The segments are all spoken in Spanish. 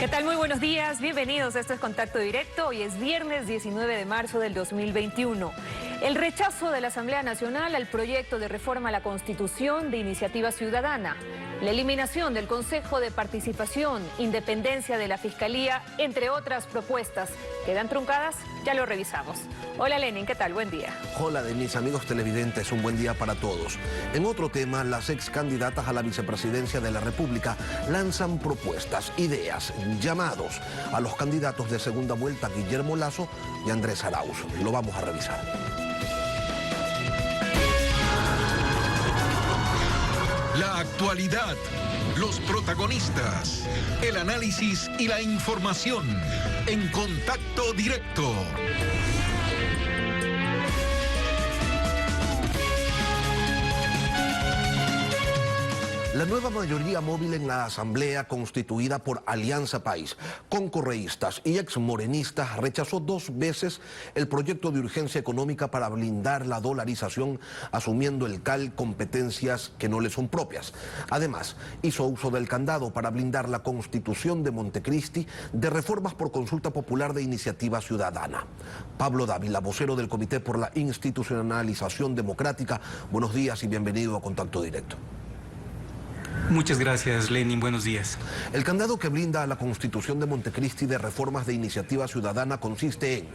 ¿Qué tal? Muy buenos días, bienvenidos. Esto es Contacto Directo. Hoy es viernes 19 de marzo del 2021. El rechazo de la Asamblea Nacional al proyecto de reforma a la Constitución de Iniciativa Ciudadana, la eliminación del Consejo de Participación, independencia de la Fiscalía, entre otras propuestas. ¿Quedan truncadas? Ya lo revisamos. Hola Lenin, ¿qué tal? Buen día. Hola de mis amigos televidentes, un buen día para todos. En otro tema, las ex candidatas a la vicepresidencia de la República lanzan propuestas, ideas, llamados a los candidatos de segunda vuelta, Guillermo Lasso y Andrés Arauz. Lo vamos a revisar. La actualidad, los protagonistas, el análisis y la información en Contacto Directo. La nueva mayoría móvil en la Asamblea, constituida por Alianza País, con correístas y exmorenistas, rechazó 2 veces el proyecto de urgencia económica para blindar la dolarización, asumiendo el CAL competencias que no le son propias. Además, hizo uso del candado para blindar la Constitución de Montecristi de reformas por consulta popular de Iniciativa Ciudadana. Pablo Dávila, vocero del Comité por la Institucionalización Democrática, buenos días y bienvenido a Contacto Directo. Muchas gracias, Lenin. Buenos días. El candado que blinda a la Constitución de Montecristi de reformas de Iniciativa Ciudadana consiste en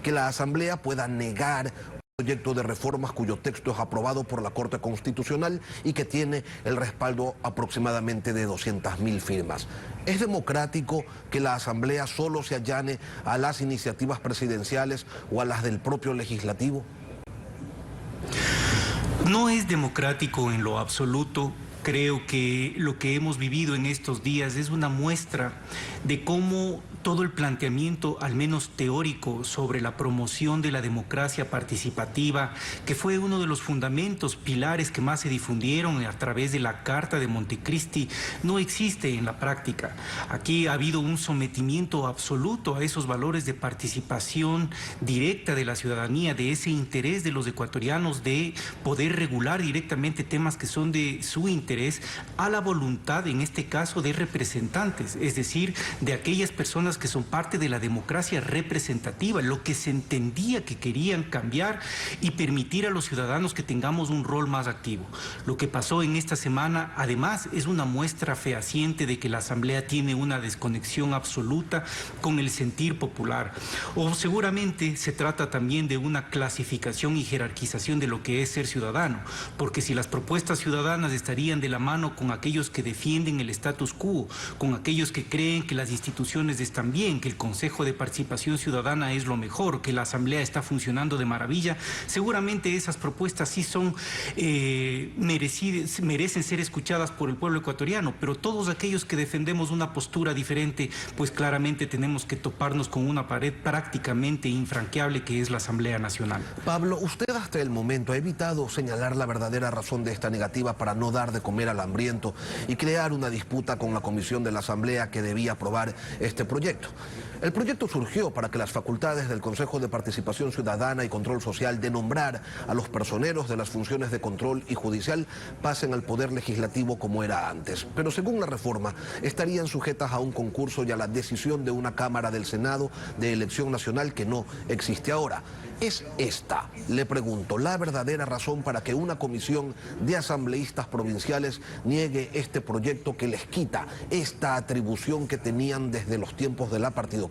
que la Asamblea pueda negar un proyecto de reformas cuyo texto es aprobado por la Corte Constitucional y que tiene el respaldo aproximadamente de 200.000 firmas. ¿Es democrático que la Asamblea solo se allane a las iniciativas presidenciales o a las del propio legislativo? No es democrático en lo absoluto. Creo que lo que hemos vivido en estos días es una muestra de cómo todo el planteamiento, al menos teórico, sobre la promoción de la democracia participativa, que fue uno de los fundamentos, pilares que más se difundieron a través de la Carta de Montecristi, no existe en la práctica. Aquí ha habido un sometimiento absoluto a esos valores de participación directa de la ciudadanía, de ese interés de los ecuatorianos de poder regular directamente temas que son de su interés, a la voluntad, en este caso, de representantes, es decir, de aquellas personas que son parte de la democracia representativa, lo que se entendía que querían cambiar y permitir a los ciudadanos que tengamos un rol más activo. Lo que pasó en esta semana, además, es una muestra fehaciente de que la Asamblea tiene una desconexión absoluta con el sentir popular. O seguramente se trata también de una clasificación y jerarquización de lo que es ser ciudadano, porque si las propuestas ciudadanas estarían de la mano con aquellos que defienden el status quo, con aquellos que creen que las instituciones están bien, que el Consejo de Participación Ciudadana es lo mejor, que la Asamblea está funcionando de maravilla, seguramente esas propuestas sí son merecen ser escuchadas por el pueblo ecuatoriano, pero todos aquellos que defendemos una postura diferente, pues claramente tenemos que toparnos con una pared prácticamente infranqueable que es la Asamblea Nacional. Pablo, usted hasta el momento ha evitado señalar la verdadera razón de esta negativa para no dar de comer al hambriento y crear una disputa con la comisión de la Asamblea que debía aprobar este proyecto. El proyecto surgió para que las facultades del Consejo de Participación Ciudadana y Control Social de nombrar a los personeros de las funciones de control y judicial pasen al Poder Legislativo como era antes. Pero según la reforma, estarían sujetas a un concurso y a la decisión de una Cámara del Senado de elección nacional que no existe ahora. ¿Es esta, le pregunto, la verdadera razón para que una comisión de asambleístas provinciales niegue este proyecto que les quita esta atribución que tenían desde los tiempos de la partidocracia?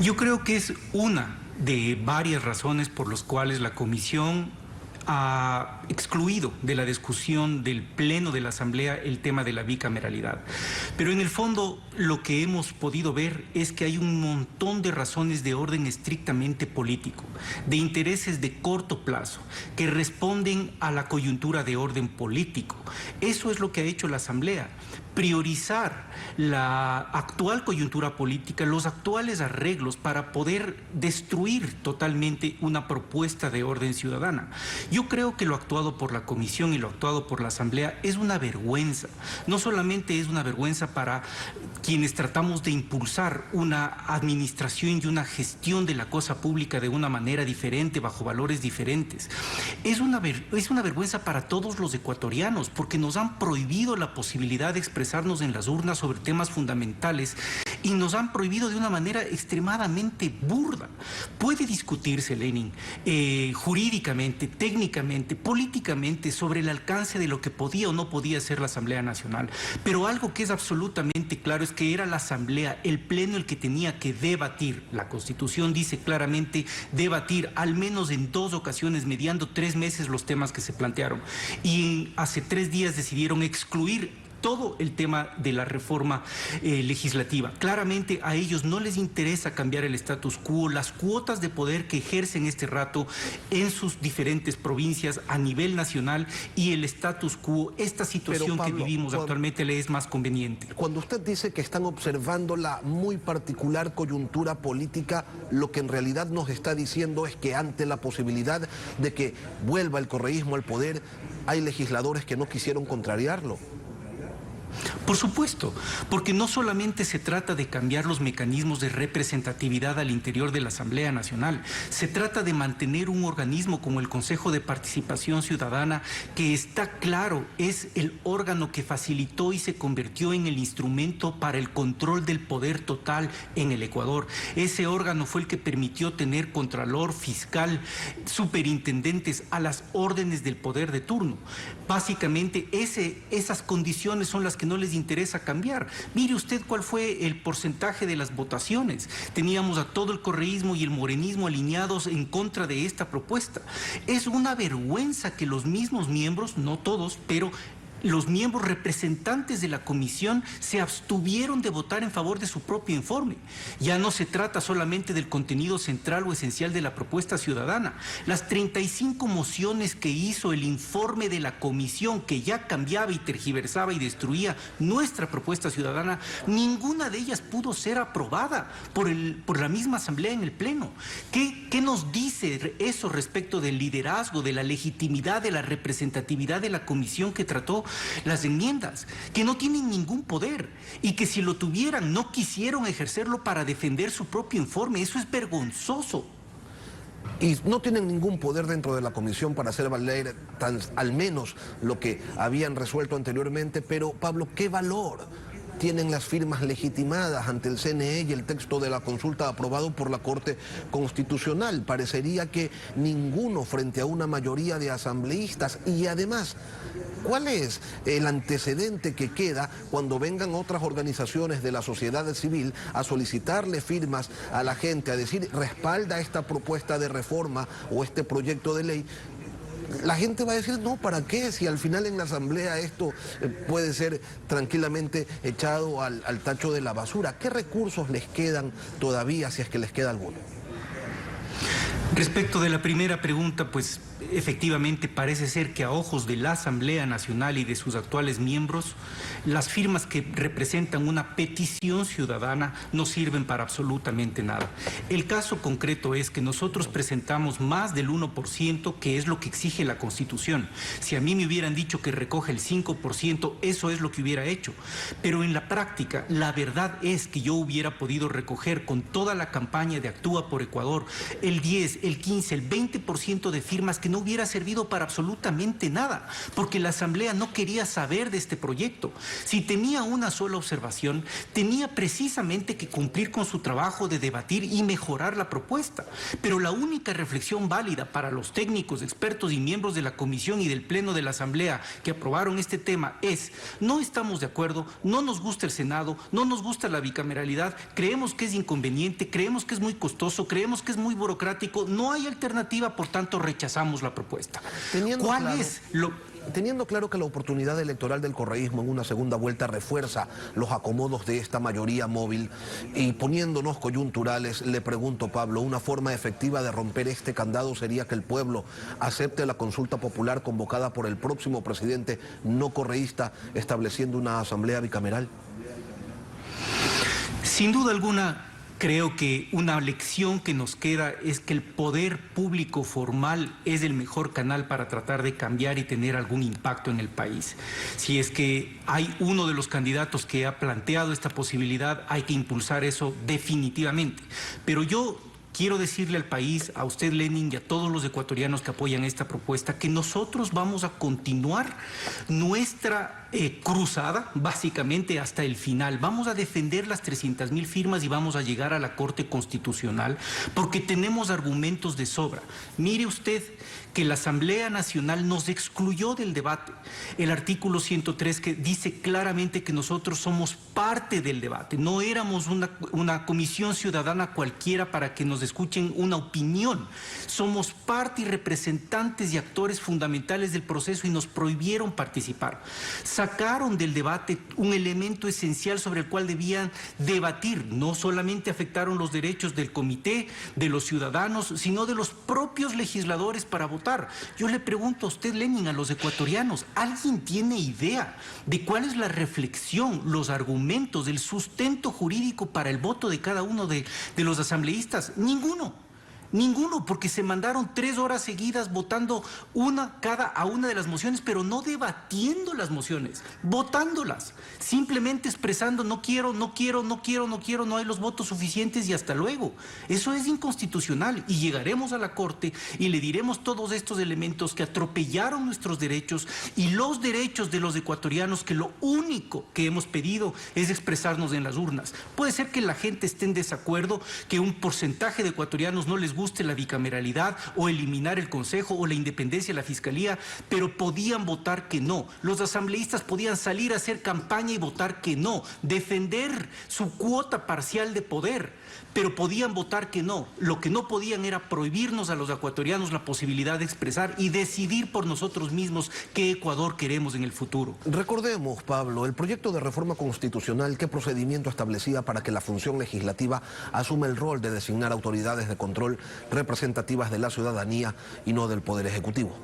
Yo creo que es una de varias razones por las cuales la comisión ha excluido de la discusión del Pleno de la Asamblea el tema de la bicameralidad. Pero en el fondo lo que hemos podido ver es que hay un montón de razones de orden estrictamente político, de intereses de corto plazo, que responden a la coyuntura de orden político. Eso es lo que ha hecho la Asamblea. Priorizar la actual coyuntura política, los actuales arreglos para poder destruir totalmente una propuesta de orden ciudadana. Yo creo que lo actuado por la Comisión y lo actuado por la Asamblea es una vergüenza. No solamente es una vergüenza para quienes tratamos de impulsar una administración y una gestión de la cosa pública de una manera diferente, bajo valores diferentes. Es una vergüenza para todos los ecuatorianos, porque nos han prohibido la posibilidad de expresarnos en las urnas sobre temas fundamentales y nos han prohibido de una manera extremadamente burda. Puede discutirse, Lenin, jurídicamente, técnicamente, políticamente, sobre el alcance de lo que podía o no podía hacer la Asamblea Nacional, pero algo que es absolutamente claro es que era la Asamblea, el Pleno, el que tenía que debatir. La Constitución dice claramente debatir al menos en 2 ocasiones, mediando 3 meses los temas que se plantearon. Y hace 3 días decidieron excluir todo el tema de la reforma legislativa. Claramente a ellos no les interesa cambiar el status quo, las cuotas de poder que ejercen este rato en sus diferentes provincias a nivel nacional, y el status quo, esta situación Pablo, que vivimos actualmente le es más conveniente. Cuando usted dice que están observando la muy particular coyuntura política, lo que en realidad nos está diciendo es que ante la posibilidad de que vuelva el correísmo al poder, hay legisladores que no quisieron contrariarlo. Por supuesto, porque no solamente se trata de cambiar los mecanismos de representatividad al interior de la Asamblea Nacional, se trata de mantener un organismo como el Consejo de Participación Ciudadana, que está claro, es el órgano que facilitó y se convirtió en el instrumento para el control del poder total en el Ecuador. Ese órgano fue el que permitió tener contralor, fiscal, superintendentes a las órdenes del poder de turno. Básicamente esas condiciones son las que no les interesa cambiar. Mire usted cuál fue el porcentaje de las votaciones. Teníamos a todo el correísmo y el morenismo alineados en contra de esta propuesta. Es una vergüenza que los mismos miembros, no todos, pero los miembros representantes de la comisión se abstuvieron de votar en favor de su propio informe. Ya no se trata solamente del contenido central o esencial de la propuesta ciudadana. Las 35 mociones que hizo el informe de la comisión, que ya cambiaba y tergiversaba y destruía nuestra propuesta ciudadana, ninguna de ellas pudo ser aprobada por la misma Asamblea en el Pleno. ¿Qué nos dice eso respecto del liderazgo, de la legitimidad, de la representatividad de la comisión que trató las enmiendas? Que no tienen ningún poder y que si lo tuvieran no quisieron ejercerlo para defender su propio informe. Eso es vergonzoso. Y no tienen ningún poder dentro de la comisión para hacer valer al menos lo que habían resuelto anteriormente, pero Pablo, ¿qué valor tienen las firmas legitimadas ante el CNE y el texto de la consulta aprobado por la Corte Constitucional? Parecería que ninguno frente a una mayoría de asambleístas. Y además, ¿cuál es el antecedente que queda cuando vengan otras organizaciones de la sociedad civil a solicitarle firmas a la gente, a decir respalda esta propuesta de reforma o este proyecto de ley? La gente va a decir, no, ¿para qué? Si al final en la Asamblea esto puede ser tranquilamente echado al tacho de la basura. ¿Qué recursos les quedan todavía, si es que les queda alguno? Respecto de la primera pregunta, pues efectivamente parece ser que a ojos de la Asamblea Nacional y de sus actuales miembros, las firmas que representan una petición ciudadana no sirven para absolutamente nada. El caso concreto es que nosotros presentamos más del 1%, que es lo que exige la Constitución. Si a mí me hubieran dicho que recoge el 5%, eso es lo que hubiera hecho. Pero en la práctica, la verdad es que yo hubiera podido recoger con toda la campaña de Actúa por Ecuador el 10, el 15, el 20% de firmas que no hubiera servido para absolutamente nada, porque la Asamblea no quería saber de este proyecto. Si tenía una sola observación, tenía precisamente que cumplir con su trabajo de debatir y mejorar la propuesta. Pero la única reflexión válida para los técnicos, expertos y miembros de la Comisión y del Pleno de la Asamblea que aprobaron este tema es: no estamos de acuerdo, no nos gusta el Senado, no nos gusta la bicameralidad, creemos que es inconveniente, creemos que es muy costoso, creemos que es muy burocrático, no hay alternativa, por tanto rechazamos la propuesta. Teniendo claro que la oportunidad electoral del correísmo en una segunda vuelta refuerza los acomodos de esta mayoría móvil, y poniéndonos coyunturales, le pregunto, Pablo, ¿una forma efectiva de romper este candado sería que el pueblo acepte la consulta popular convocada por el próximo presidente no correísta, estableciendo una asamblea bicameral? Sin duda alguna, creo que una lección que nos queda es que el poder público formal es el mejor canal para tratar de cambiar y tener algún impacto en el país. Si es que hay uno de los candidatos que ha planteado esta posibilidad, hay que impulsar eso definitivamente. Pero yo quiero decirle al país, a usted, Lenin, y a todos los ecuatorianos que apoyan esta propuesta, que nosotros vamos a continuar nuestra cruzada, básicamente hasta el final. Vamos a defender las 300.000 firmas y vamos a llegar a la Corte Constitucional porque tenemos argumentos de sobra. Mire usted que la Asamblea Nacional nos excluyó del debate. El artículo 103 que dice claramente que nosotros somos parte del debate. No éramos una comisión ciudadana cualquiera para que nos escuchen una opinión. Somos parte y representantes y actores fundamentales del proceso y nos prohibieron participar. Sacaron del debate un elemento esencial sobre el cual debían debatir. No solamente afectaron los derechos del comité, de los ciudadanos, sino de los propios legisladores para votar. Yo le pregunto a usted, Lenin, a los ecuatorianos, ¿alguien tiene idea de cuál es la reflexión, los argumentos, el sustento jurídico para el voto de cada uno de los asambleístas? Ninguno. Ninguno, porque se mandaron 3 horas seguidas votando a una de las mociones, pero no debatiendo las mociones, votándolas, simplemente expresando no quiero, no hay los votos suficientes y hasta luego. Eso es inconstitucional y llegaremos a la Corte y le diremos todos estos elementos que atropellaron nuestros derechos y los derechos de los ecuatorianos, que lo único que hemos pedido es expresarnos en las urnas. Puede ser que la gente esté en desacuerdo, que un porcentaje de ecuatorianos no les guste la bicameralidad o eliminar el Consejo o la independencia de la Fiscalía, pero podían votar que no. Los asambleístas podían salir a hacer campaña y votar que no, defender su cuota parcial de poder, pero podían votar que no. Lo que no podían era prohibirnos a los ecuatorianos la posibilidad de expresar y decidir por nosotros mismos qué Ecuador queremos en el futuro. Recordemos, Pablo, el proyecto de reforma constitucional, ¿qué procedimiento establecía para que la función legislativa asuma el rol de designar autoridades de control representativas de la ciudadanía y no del Poder Ejecutivo?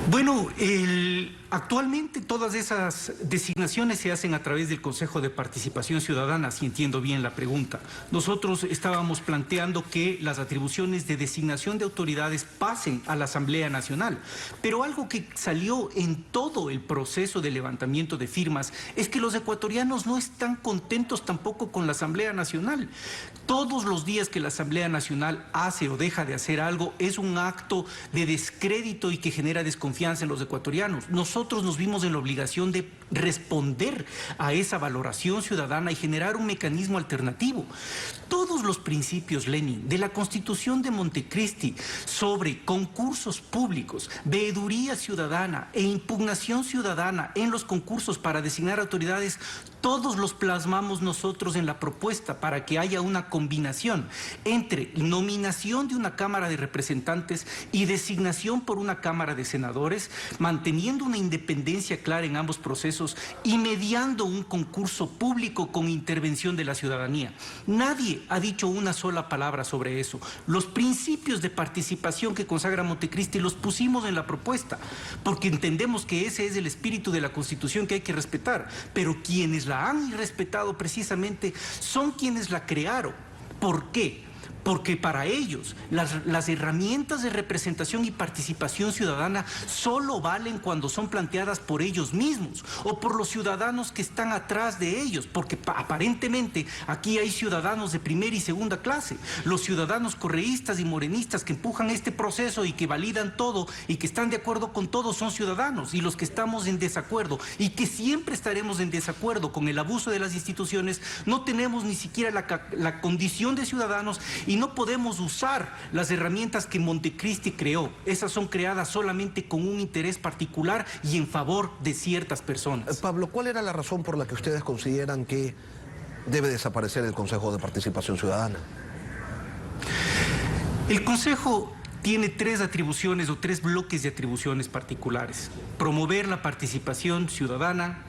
Bueno, actualmente todas esas designaciones se hacen a través del Consejo de Participación Ciudadana, si entiendo bien la pregunta. Nosotros estábamos planteando que las atribuciones de designación de autoridades pasen a la Asamblea Nacional, pero algo que salió en todo el proceso de levantamiento de firmas es que los ecuatorianos no están contentos tampoco con la Asamblea Nacional. Todos los días que la Asamblea Nacional hace o deja de hacer algo es un acto de descrédito y que genera desconfianza en los ecuatorianos. Nosotros nos vimos en la obligación de responder a esa valoración ciudadana y generar un mecanismo alternativo. Todos los principios, Lenin, de la Constitución de Montecristi sobre concursos públicos, veeduría ciudadana e impugnación ciudadana en los concursos para designar autoridades, todos los plasmamos nosotros en la propuesta para que haya una combinación entre nominación de una Cámara de Representantes y designación por una Cámara de Senadores, manteniendo una independencia clara en ambos procesos y mediando un concurso público con intervención de la ciudadanía. Nadie ha dicho una sola palabra sobre eso. Los principios de participación que consagra Montecristi los pusimos en la propuesta, porque entendemos que ese es el espíritu de la Constitución que hay que respetar, pero quienes la han irrespetado precisamente son quienes la crearon. ¿Por qué? Porque para ellos las herramientas de representación y participación ciudadana solo valen cuando son planteadas por ellos mismos o por los ciudadanos que están atrás de ellos, porque aparentemente aquí hay ciudadanos de primera y segunda clase. Los ciudadanos correístas y morenistas que empujan este proceso y que validan todo y que están de acuerdo con todo son ciudadanos, y los que estamos en desacuerdo y que siempre estaremos en desacuerdo con el abuso de las instituciones no tenemos ni siquiera la condición de ciudadanos y no podemos usar las herramientas que Montecristi creó. Esas son creadas solamente con un interés particular y en favor de ciertas personas. Pablo, ¿cuál era la razón por la que ustedes consideran que debe desaparecer el Consejo de Participación Ciudadana? El Consejo tiene 3 atribuciones o 3 bloques de atribuciones particulares: promover la participación ciudadana,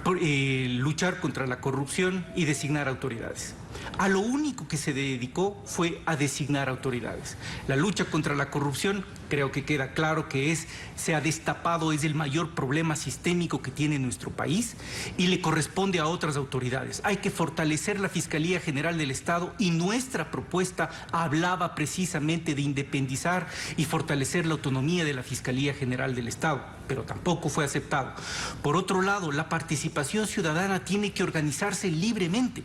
luchar contra la corrupción y designar autoridades. A lo único que se dedicó fue a designar autoridades. La lucha contra la corrupción creo que queda claro que se ha destapado, es el mayor problema sistémico que tiene nuestro país y le corresponde a otras autoridades. Hay que fortalecer la Fiscalía General del Estado y nuestra propuesta hablaba precisamente de independizar y fortalecer la autonomía de la Fiscalía General del Estado, pero tampoco fue aceptado. Por otro lado, la participación ciudadana tiene que organizarse libremente,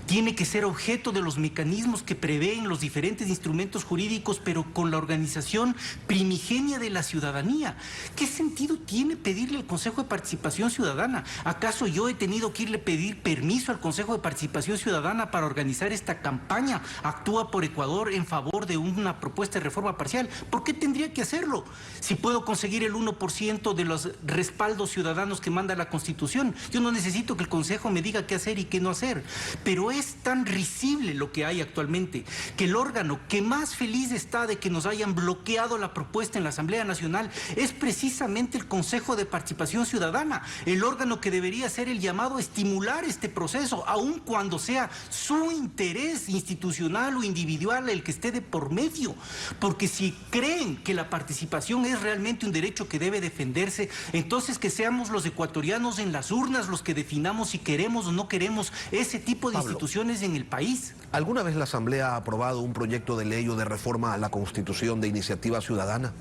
tiene que ser objeto de los mecanismos que prevén los diferentes instrumentos jurídicos, pero con la organización primigenia de la ciudadanía. ¿Qué sentido tiene pedirle al Consejo de Participación Ciudadana? ¿Acaso yo he tenido que irle a pedir permiso al Consejo de Participación Ciudadana para organizar esta campaña? Actúa por Ecuador en favor de una propuesta de reforma parcial. ¿Por qué tendría que hacerlo? Si puedo conseguir el 1% de los respaldos ciudadanos que manda la Constitución, yo no necesito que el Consejo me diga qué hacer y qué no hacer. Pero es tan risible lo que hay actualmente, que el órgano que más feliz está de que nos hayan bloqueado la propuesta en la Asamblea Nacional es precisamente el Consejo de Participación Ciudadana, el órgano que debería ser el llamado a estimular este proceso, aun cuando sea su interés institucional o individual el que esté de por medio. Porque si creen que la participación es realmente un derecho que debe defenderse, entonces que seamos los ecuatorianos en las urnas los que definamos si queremos o no queremos ese tipo de instituciones en el país. ¿Alguna vez la Asamblea ha aprobado un proyecto de ley o de reforma a la Constitución de iniciativa ciudadana?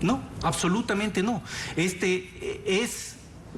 No, absolutamente no.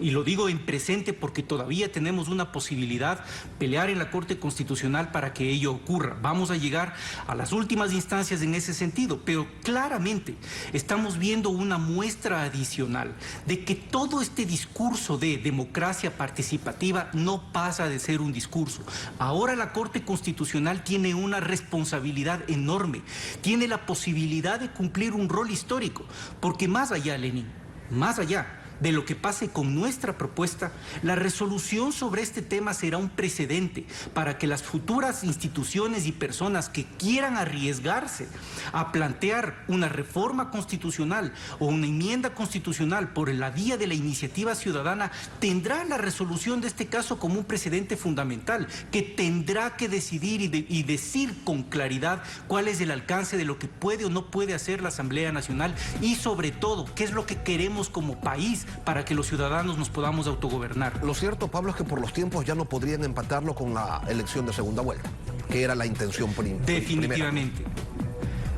Y lo digo en presente porque todavía tenemos una posibilidad, pelear en la Corte Constitucional para que ello ocurra. Vamos a llegar a las últimas instancias en ese sentido, pero claramente estamos viendo una muestra adicional de que todo este discurso de democracia participativa no pasa de ser un discurso. Ahora la Corte Constitucional tiene una responsabilidad enorme, tiene la posibilidad de cumplir un rol histórico, porque más allá, Lenin, más allá de lo que pase con nuestra propuesta, la resolución sobre este tema será un precedente para que las futuras instituciones y personas que quieran arriesgarse a plantear una reforma constitucional o una enmienda constitucional por la vía de la iniciativa ciudadana tendrán la resolución de este caso como un precedente fundamental que tendrá que decidir y decir con claridad cuál es el alcance de lo que puede o no puede hacer la Asamblea Nacional y sobre todo qué es lo que queremos como país para que los ciudadanos nos podamos autogobernar. Lo cierto, Pablo, es que por los tiempos ya no podrían empatarlo con la elección de segunda vuelta, que era la intención primera. Definitivamente.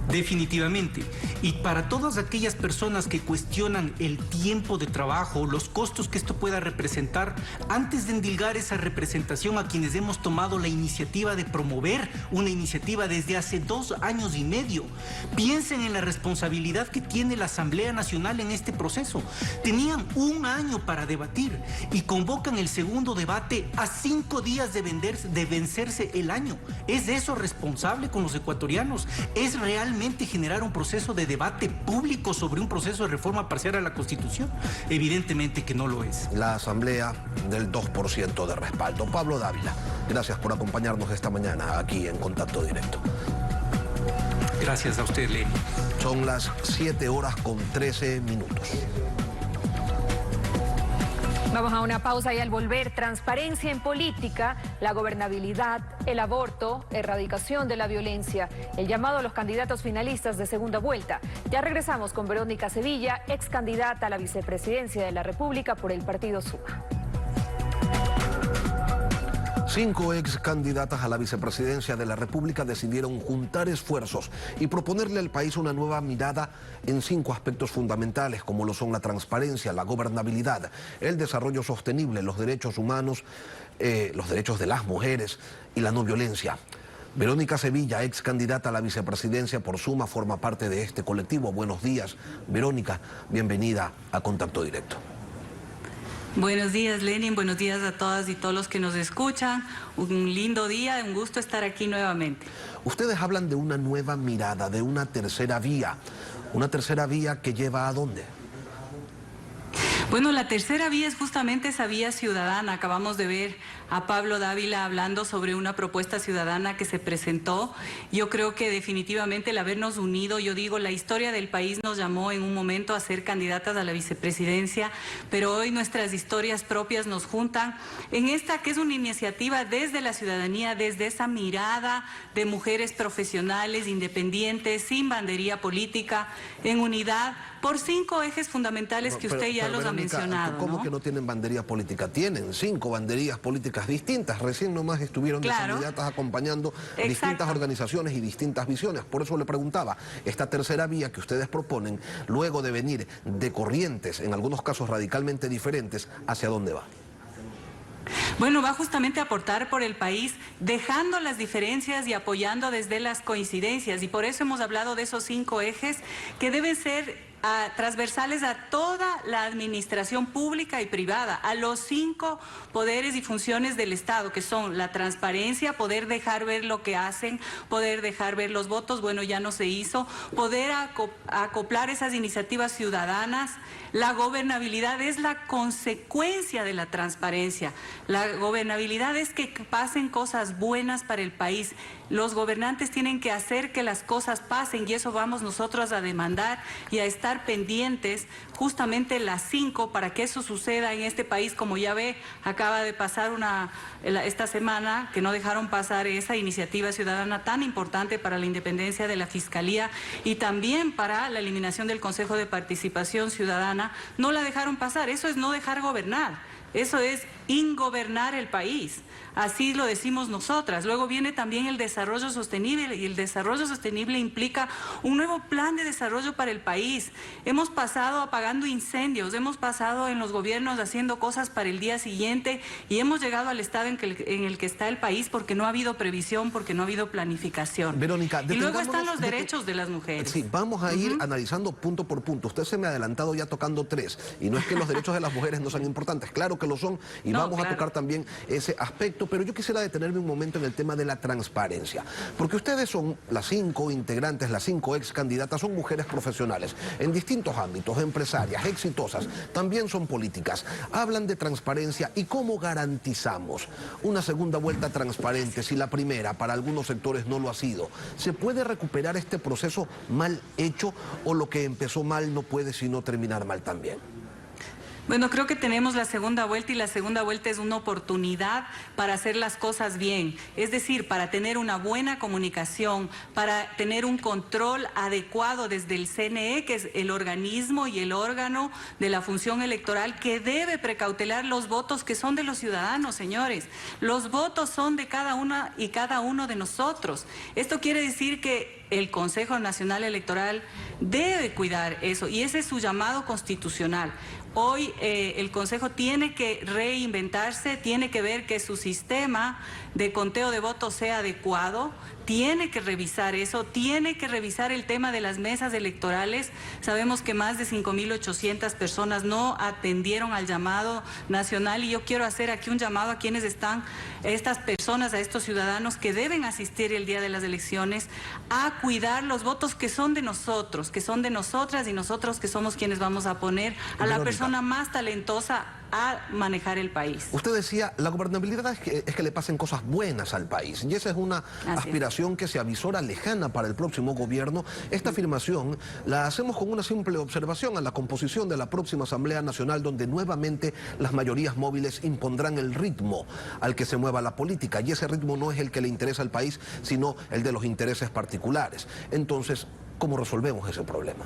Definitivamente. Y para todas aquellas personas que cuestionan el tiempo de trabajo, los costos que esto pueda representar, antes de endilgar esa representación a quienes hemos tomado la iniciativa de promover una iniciativa desde hace 2 años y medio, piensen en la responsabilidad que tiene la Asamblea Nacional en este proceso. Tenían 1 año para debatir y convocan el segundo debate a 5 días de vencerse el año. ¿Es eso responsable con los ecuatorianos? ¿Es realmente generar un proceso de debate público sobre un proceso de reforma parcial a la Constitución? Evidentemente que no lo es. La Asamblea del 2% de respaldo. Pablo Dávila, gracias por acompañarnos esta mañana aquí en Contacto Directo. Gracias a usted, Lenin. Son las 7:13. Vamos a una pausa y al volver, transparencia en política, la gobernabilidad, el aborto, erradicación de la violencia, el llamado a los candidatos finalistas de segunda vuelta. Ya regresamos con Verónica Sevilla, ex candidata a la vicepresidencia de la República por el partido Suma. 5 ex candidatas a la vicepresidencia de la República decidieron juntar esfuerzos y proponerle al país una nueva mirada en 5 aspectos fundamentales, como lo son la transparencia, la gobernabilidad, el desarrollo sostenible, los derechos humanos, los derechos de las mujeres y la no violencia. Verónica Sevilla, ex candidata a la vicepresidencia por Suma, forma parte de este colectivo. Buenos días, Verónica, bienvenida a Contacto Directo. Buenos días, Lenin. Buenos días a todas y todos los que nos escuchan. Un lindo día, un gusto estar aquí nuevamente. Ustedes hablan de una nueva mirada, de una tercera vía. ¿Una tercera vía que lleva a dónde? Bueno, la tercera vía es justamente esa vía ciudadana. Acabamos de ver a Pablo Dávila hablando sobre una propuesta ciudadana que se presentó. Yo creo que definitivamente el habernos unido, yo digo, la historia del país nos llamó en un momento a ser candidatas a la vicepresidencia, pero hoy nuestras historias propias nos juntan en esta que es una iniciativa desde la ciudadanía, desde esa mirada de mujeres profesionales, independientes, sin bandería política, en unidad, por 5 ejes fundamentales que usted ya los ha mencionado. ¿Cómo ¿no? que no tienen bandería política? Tienen 5 banderías políticas distintas. Recién nomás estuvieron de candidatas acompañando distintas organizaciones y distintas visiones. Por eso le preguntaba, esta tercera vía que ustedes proponen, luego de venir de corrientes, en algunos casos radicalmente diferentes, ¿hacia dónde va? Bueno, va justamente a aportar por el país, dejando las diferencias y apoyando desde las coincidencias. Y por eso hemos hablado de esos 5 ejes que deben ser transversales a toda la administración pública y privada, a los 5 poderes y funciones del Estado, que son la transparencia, poder dejar ver lo que hacen, poder dejar ver los votos, bueno, ya no se hizo, poder acoplar esas iniciativas ciudadanas. La gobernabilidad es la consecuencia de la transparencia. La gobernabilidad es que pasen cosas buenas para el país. Los gobernantes tienen que hacer que las cosas pasen y eso vamos nosotros a demandar y a estar pendientes justamente las 5 para que eso suceda en este país. Como ya ve, acaba de pasar esta semana que no dejaron pasar esa iniciativa ciudadana tan importante para la independencia de la Fiscalía y también para la eliminación del Consejo de Participación Ciudadana. No la dejaron pasar, eso es no dejar gobernar, eso es ingobernar el país. Así lo decimos nosotras. Luego viene también el desarrollo sostenible y el desarrollo sostenible implica un nuevo plan de desarrollo para el país. Hemos pasado apagando incendios, hemos pasado en los gobiernos haciendo cosas para el día siguiente y hemos llegado al estado en el que está el país porque no ha habido previsión, porque no ha habido planificación. Verónica, y luego están los derechos de las mujeres. Sí, vamos a ir analizando punto por punto. Usted se me ha adelantado ya tocando 3 y no es que los derechos de las mujeres no sean importantes, claro que lo son y vamos a tocar también ese aspecto. Pero yo quisiera detenerme un momento en el tema de la transparencia, porque ustedes son las 5 integrantes, las 5 ex candidatas, son mujeres profesionales en distintos ámbitos, empresarias, exitosas, también son políticas, hablan de transparencia y cómo garantizamos una segunda vuelta transparente si la primera para algunos sectores no lo ha sido. ¿Se puede recuperar este proceso mal hecho o lo que empezó mal no puede sino terminar mal también? Bueno, creo que tenemos la segunda vuelta y la segunda vuelta es una oportunidad para hacer las cosas bien. Es decir, para tener una buena comunicación, para tener un control adecuado desde el CNE, que es el organismo y el órgano de la función electoral que debe precautelar los votos que son de los ciudadanos, señores. Los votos son de cada una y cada uno de nosotros. Esto quiere decir que el Consejo Nacional Electoral debe cuidar eso y ese es su llamado constitucional. Hoy el Consejo tiene que reinventarse, tiene que ver que su sistema de conteo de votos sea adecuado, tiene que revisar eso, tiene que revisar el tema de las mesas electorales. Sabemos que más de 5.800 personas no atendieron al llamado nacional y yo quiero hacer aquí un llamado a quienes están, estas personas, a estos ciudadanos que deben asistir el día de las elecciones a cuidar los votos que son de nosotros, que son de nosotras y nosotros que somos quienes vamos a poner a la persona más talentosa a manejar el país. Usted decía, la gobernabilidad es que le pasen cosas buenas al país y esa es una aspiración que se avisora lejana para el próximo gobierno. Esta afirmación la hacemos con una simple observación a la composición de la próxima Asamblea Nacional, donde nuevamente las mayorías móviles impondrán el ritmo al que se mueva la política y ese ritmo no es el que le interesa al país, sino el de los intereses particulares. Entonces, ¿cómo resolvemos ese problema?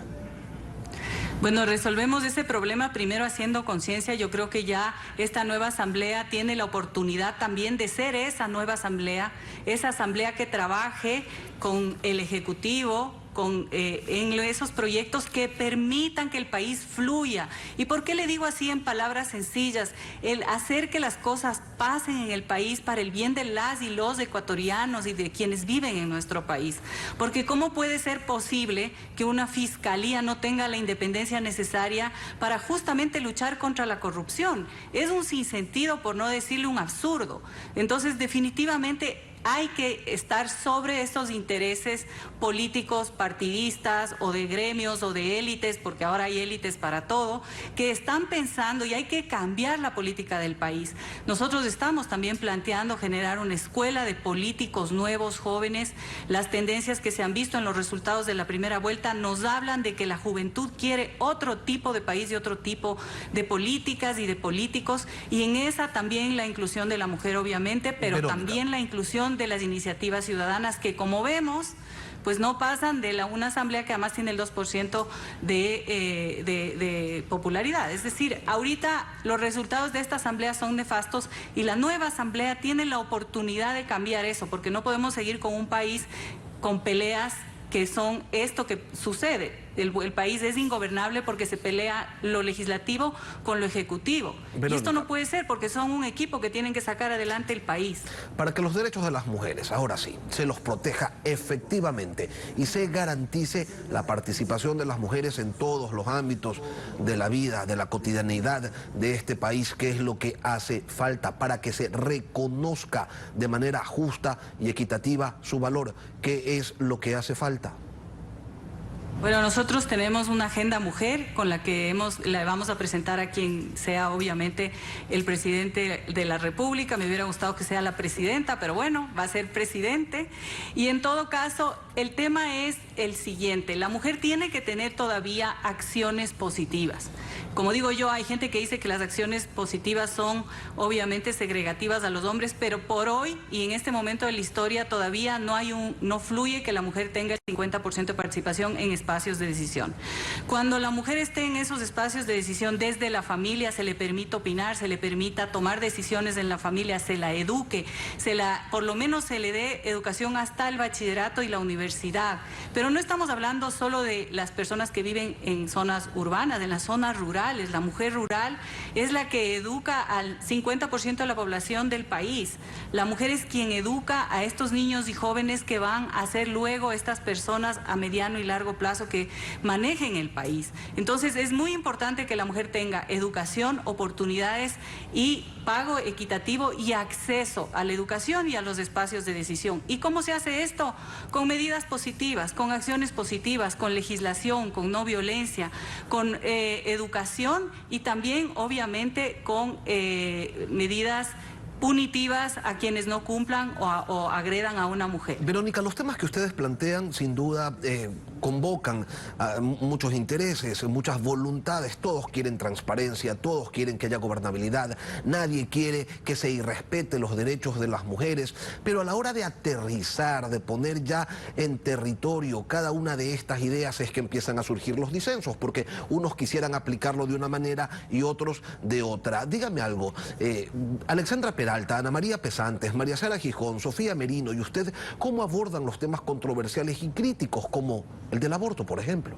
Bueno, resolvemos ese problema primero haciendo conciencia. Yo creo que ya esta nueva asamblea tiene la oportunidad también de ser esa nueva asamblea, esa asamblea que trabaje con el Ejecutivo, en esos proyectos que permitan que el país fluya. ¿Y por qué le digo así en palabras sencillas? El hacer que las cosas pasen en el país para el bien de las y los ecuatorianos y de quienes viven en nuestro país. Porque ¿cómo puede ser posible que una fiscalía no tenga la independencia necesaria para justamente luchar contra la corrupción? Es un sinsentido, por no decirle un absurdo. Entonces, definitivamente, hay que estar sobre estos intereses políticos, partidistas o de gremios o de élites, porque ahora hay élites para todo, que están pensando y hay que cambiar la política del país. Nosotros estamos también planteando generar una escuela de políticos nuevos, jóvenes. Las tendencias que se han visto en los resultados de la primera vuelta nos hablan de que la juventud quiere otro tipo de país y otro tipo de políticas y de políticos, y en esa también la inclusión de la mujer, obviamente, pero Verónica, también la inclusión de las iniciativas ciudadanas que, como vemos, pues no pasan de una asamblea que además tiene el 2% de popularidad. Es decir, ahorita los resultados de esta asamblea son nefastos y la nueva asamblea tiene la oportunidad de cambiar eso, porque no podemos seguir con un país con peleas que son esto que sucede. El país es ingobernable porque se pelea lo legislativo con lo ejecutivo. Verónica, y esto no puede ser porque son un equipo que tienen que sacar adelante el país. Para que los derechos de las mujeres, ahora sí, se los proteja efectivamente y se garantice la participación de las mujeres en todos los ámbitos de la vida, de la cotidianeidad de este país, ¿qué es lo que hace falta para que se reconozca de manera justa y equitativa su valor? ¿Qué es lo que hace falta? Bueno, nosotros tenemos una agenda mujer con la que la vamos a presentar a quien sea, obviamente, el presidente de la República. Me hubiera gustado que sea la presidenta, pero bueno, va a ser presidente. Y en todo caso, el tema es el siguiente: la mujer tiene que tener todavía acciones positivas. Como digo yo, hay gente que dice que las acciones positivas son obviamente segregativas a los hombres, pero por hoy y en este momento de la historia todavía no fluye que la mujer tenga el 50% de participación en espacios de decisión. Cuando la mujer esté en esos espacios de decisión desde la familia, se le permite opinar, se le permita tomar decisiones en la familia, se la eduque, por lo menos se le dé educación hasta el bachillerato y la universidad. Pero no estamos hablando solo de las personas que viven en zonas urbanas, en las zonas rurales. La mujer rural es la que educa al 50% de la población del país. La mujer es quien educa a estos niños y jóvenes que van a ser luego estas personas a mediano y largo plazo que manejen el país. Entonces es muy importante que la mujer tenga educación, oportunidades y pago equitativo y acceso a la educación y a los espacios de decisión. ¿Y cómo se hace esto? Con medidas positivas, con acciones positivas, con legislación, con no violencia, con educación y también obviamente con medidas punitivas a quienes no cumplan o agredan a una mujer. Verónica, los temas que ustedes plantean sin duda convocan a muchos intereses, muchas voluntades. Todos quieren transparencia, todos quieren que haya gobernabilidad, nadie quiere que se irrespete los derechos de las mujeres, pero a la hora de aterrizar, de poner ya en territorio cada una de estas ideas es que empiezan a surgir los disensos, porque unos quisieran aplicarlo de una manera y otros de otra. Dígame algo, Alexandra Peralta, Ana María Pesantes, María Sara Gijón, Sofía Merino y usted, ¿cómo abordan los temas controversiales y críticos como el del aborto, por ejemplo?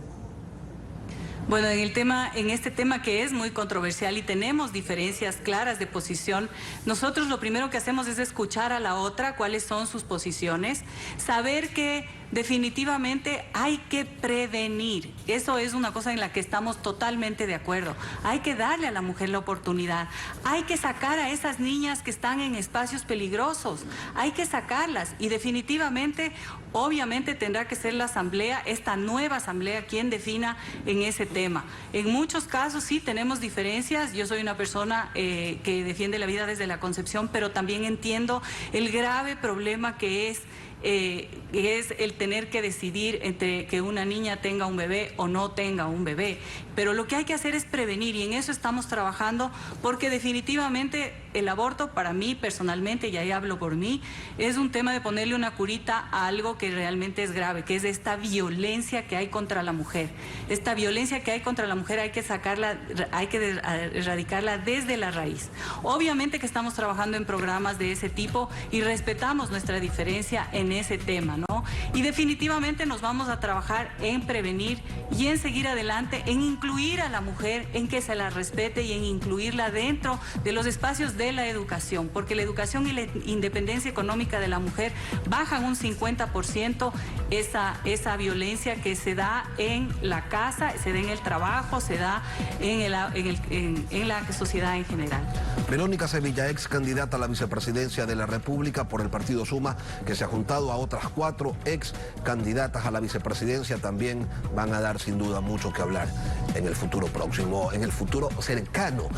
Bueno, en este tema que es muy controversial y tenemos diferencias claras de posición, nosotros lo primero que hacemos es escuchar a la otra, cuáles son sus posiciones, saber que definitivamente hay que prevenir. Eso es una cosa en la que estamos totalmente de acuerdo. Hay que darle a la mujer la oportunidad. Hay que sacar a esas niñas que están en espacios peligrosos. Hay que sacarlas y definitivamente, obviamente tendrá que ser la asamblea, esta nueva asamblea, quien defina en ese tema. En muchos casos sí tenemos diferencias. Yo soy una persona que defiende la vida desde la concepción, pero también entiendo el grave problema que es el tener que decidir entre que una niña tenga un bebé o no tenga un bebé. Pero lo que hay que hacer es prevenir y en eso estamos trabajando, porque definitivamente el aborto para mí personalmente, y ahí hablo por mí, es un tema de ponerle una curita a algo que realmente es grave, que es esta violencia que hay contra la mujer. Esta violencia que hay contra la mujer hay que sacarla, hay que erradicarla desde la raíz. Obviamente que estamos trabajando en programas de ese tipo y respetamos nuestra diferencia en ese tema, ¿no? Y definitivamente nos vamos a trabajar en prevenir y en seguir adelante, en incluir a la mujer, en que se la respete y en incluirla dentro de los espacios de la educación, porque la educación y la independencia económica de la mujer bajan un 50% esa violencia que se da en la casa, se da en el trabajo, se da en la sociedad en general. Verónica Sevilla, ex candidata a la vicepresidencia de la República por el partido Suma, que se ha juntado a otras 4 ex candidatas a la vicepresidencia, también van a dar sin duda mucho que hablar en el futuro próximo, en el futuro cercano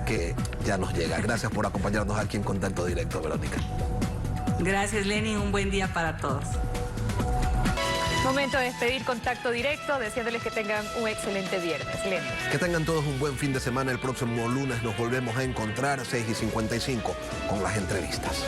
que ya nos llega. Gracias por acompañarnos aquí en Contacto Directo, Verónica. Gracias, Lenin. Un buen día para todos. Momento de despedir Contacto Directo, deseándoles que tengan un excelente viernes. Lenin. Que tengan todos un buen fin de semana. El próximo lunes nos volvemos a encontrar 6:55 con las entrevistas.